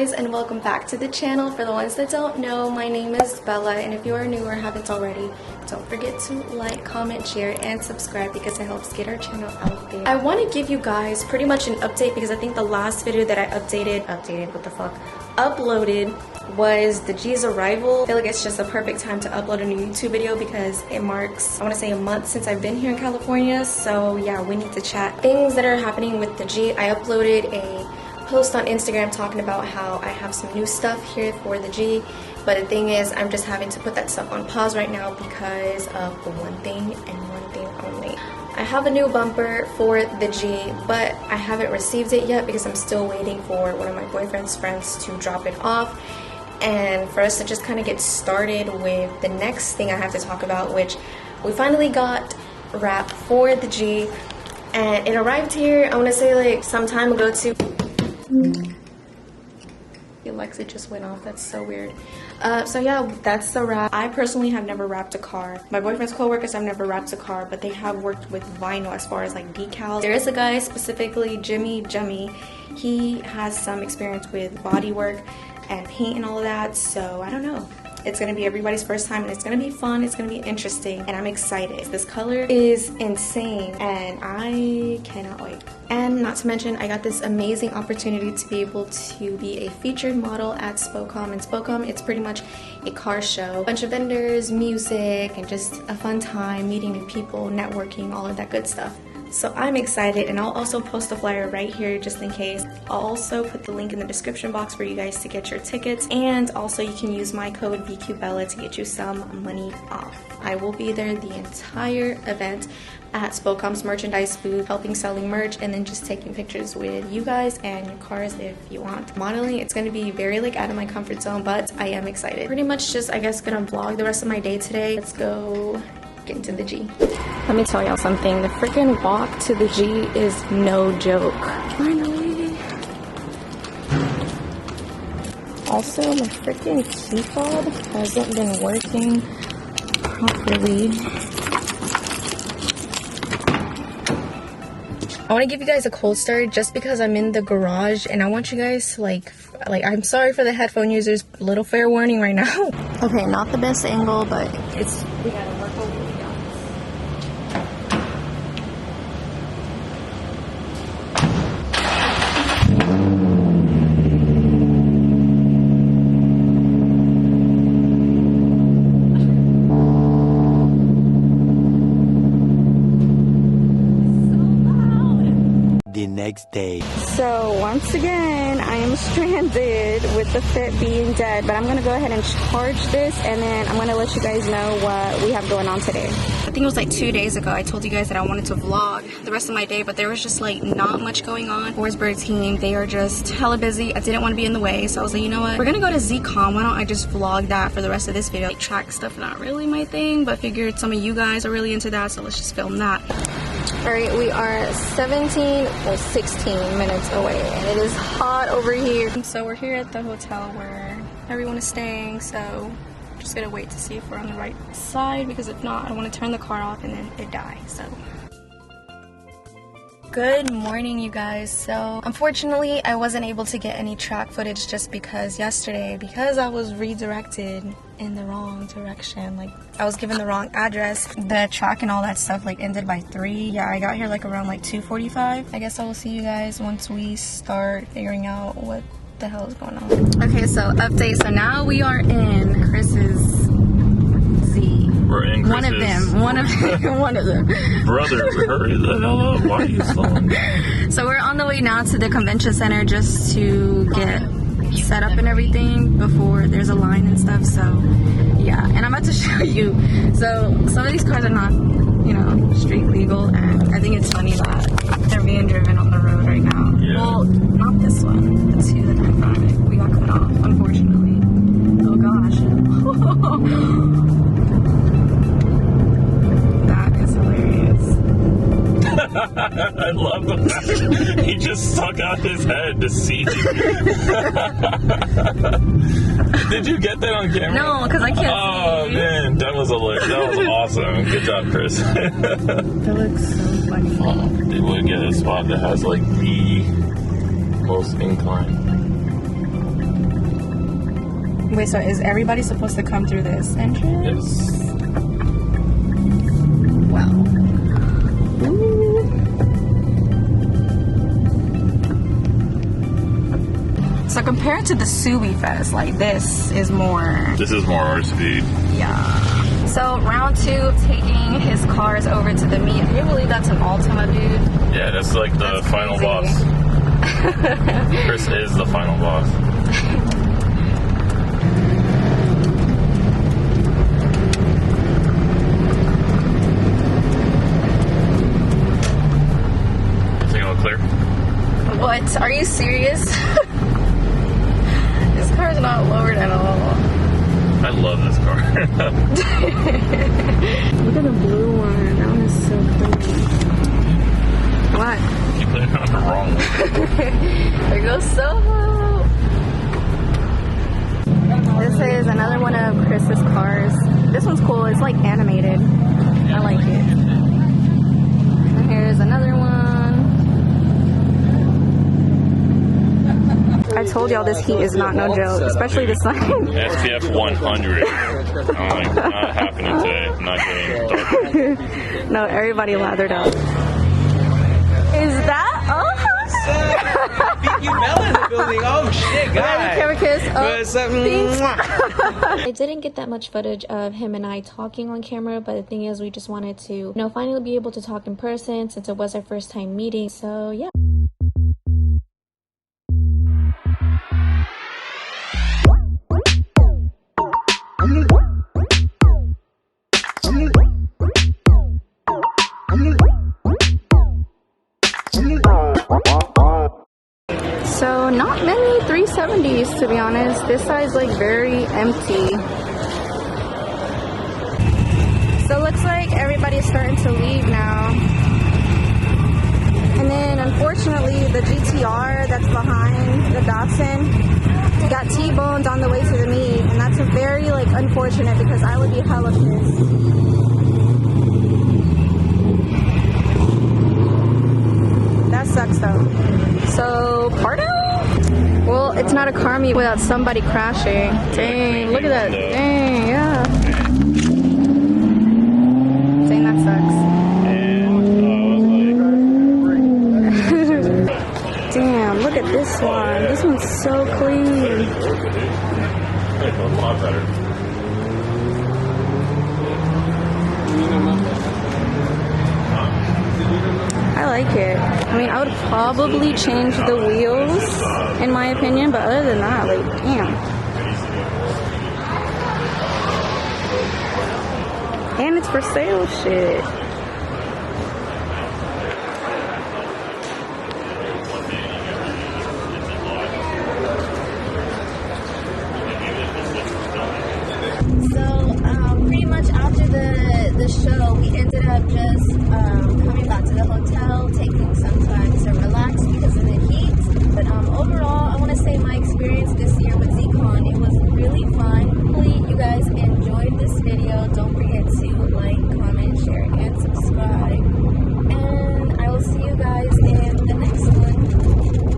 guys, and welcome back to the channel. For the ones that don't know, my name is Bella, and if you are new or haven't already, don't forget to like, comment, share, and subscribe because it helps get our channel out there. I want to give you guys pretty much an update because I think the last video that I uploaded was the G's arrival. I feel like it's just a perfect time to upload a new YouTube video because it marks, I want to say, a month since I've been here in California. So yeah, we need to chat. Things that are happening with the G. I uploaded a post on Instagram talking about how I have some new stuff here for the G, but the thing is I'm just having to put that stuff on pause right now because of one thing and one thing only. I have a new bumper for the G, but I haven't received it yet because I'm still waiting for one of my boyfriend's friends to drop it off and for us to just kind of get started with the next thing I have to talk about, which we finally got wrap for the G, and it arrived here, I want to say like some time ago too. Alexa just went off. That's so weird. So yeah, that's the wrap. I personally have never wrapped a car. My boyfriend's co-workers have never wrapped a car, but they have worked with vinyl as far as like decals. There is a guy specifically, Jimmy, he has some experience with body work and paint and all of that, so I don't know. It's gonna be everybody's first time and it's gonna be fun, it's gonna be interesting, and I'm excited. This color is insane and I cannot wait. And not to mention, I got this amazing opportunity to be able to be a featured model at ZCON. And ZCON, it's pretty much a car show. A bunch of vendors, music, and just a fun time, meeting new people, networking, all of that good stuff. So I'm excited, and I'll also post a flyer right here just in case. I'll also put the link in the description box for you guys to get your tickets, and also you can use my code VQBella to get you some money off. I will be there the entire event at ZCON's merchandise booth, helping selling merch, and then just taking pictures with you guys and your cars if you want. Modeling, it's going to be very like out of my comfort zone, but I am excited. Pretty much just, I guess, gonna vlog the rest of my day today. Let's go get into the G. Let me tell y'all something. The freaking walk to the G is no joke. Finally. Also, my freaking key fob hasn't been working properly. I want to give you guys a cold start just because I'm in the garage and I want you guys to like I'm sorry for the headphone users, little fair warning right now. Okay, not the best angle, but we gotta work over it. The next day. So once again, I am stranded with the Fit being dead, but I'm gonna go ahead and charge this and then I'm gonna let you guys know what we have going on today. I think it was like 2 days ago I told you guys that I wanted to vlog the rest of my day, but there was just like not much going on. Forsberg team, they are just hella busy. I didn't want to be in the way, so I was like, you know what, we're gonna go to ZCON, why don't I just vlog that for the rest of this video. Like, track stuff, not really my thing, but figured some of you guys are really into that, so let's just film that. Alright, we are 16 minutes away and it is hot over here. So we're here at the hotel where everyone is staying, so I'm just gonna wait to see if we're on the right side because if not, I don't want to turn the car off and then it die. So good morning, you guys. So unfortunately I wasn't able to get any track footage just because yesterday, because I was redirected in the wrong direction, like I was given the wrong address, the track and all that stuff like ended by 3. Yeah, I got here like around like 2:45. I guess I will see you guys once we start figuring out what the hell is going on. Okay, so update. So now we are in Chris's Z. We're in Chris's. One of them. Brother, hurry the hell up. Why are you slowing? So we're on the way now to the convention center just to get set up and everything before there's a line and stuff. So yeah, and I'm about to show you. So some of these cars are not, you know, street legal, and I think it's funny that they're being driven on the road right now. Yeah. Well, not this one. The two that are in front of it. We got cut off, unfortunately. Oh gosh. That is hilarious. I love the fact he just stuck out his head to see. Did you get that on camera? No, because I can't see. Oh man, that was awesome. Good job, Chris. That looks so funny. They would get a spot that has like the most incline. Wait, so is everybody supposed to come through this entrance? Yes. Wow. Ooh. So compared to the Subi Fest, like this is more. This is more our speed. Yeah. So round 2, taking his cars over to the meet. Can you believe that's an Altima, dude? Yeah, that's like the final boss. Chris is the final boss. Clear. What? Are you serious? This car's not lowered at all. I love this car. Look at the blue one. That one is so clean. What? You put it on the wrong one. There goes Soho. This is another one of Chris's cars. This one's cool. It's like animated. I like it. And here's another one. I told y'all this heat is not no joke, especially this sun. SPF 100. I'm like, not happening today. I'm not getting dark. No, everybody lathered up. Is that? Oh, You Mel in the building. Oh shit, guys. camera kiss. I didn't get that much footage of him and I talking on camera, but the thing is, we just wanted to, you know, finally be able to talk in person since it was our first time meeting. So yeah. So not many 370s, to be honest. This side's like very empty. So it looks like everybody's starting to leave now. And then unfortunately the GTR that's behind the Datsun got T-boned on the way to the meet, and that's very like unfortunate because I would be hella pissed. That sucks though. So, Pardo? Well, it's not a car meet without somebody crashing. Dang, look at that. Dang, yeah. Dang, that sucks. Damn, look at this one. This one's so clean. A lot better. I like it. I mean, I would probably change the wheels, in my opinion, but other than that, like, damn. And it's for sale shit. Pretty much after the show, we ended up just coming back to the hotel, taking some time to relax because of the heat. But overall, I want to say my experience this year with ZCON, it was really fun. Hopefully you guys enjoyed this video. Don't forget to like, comment, share, and subscribe.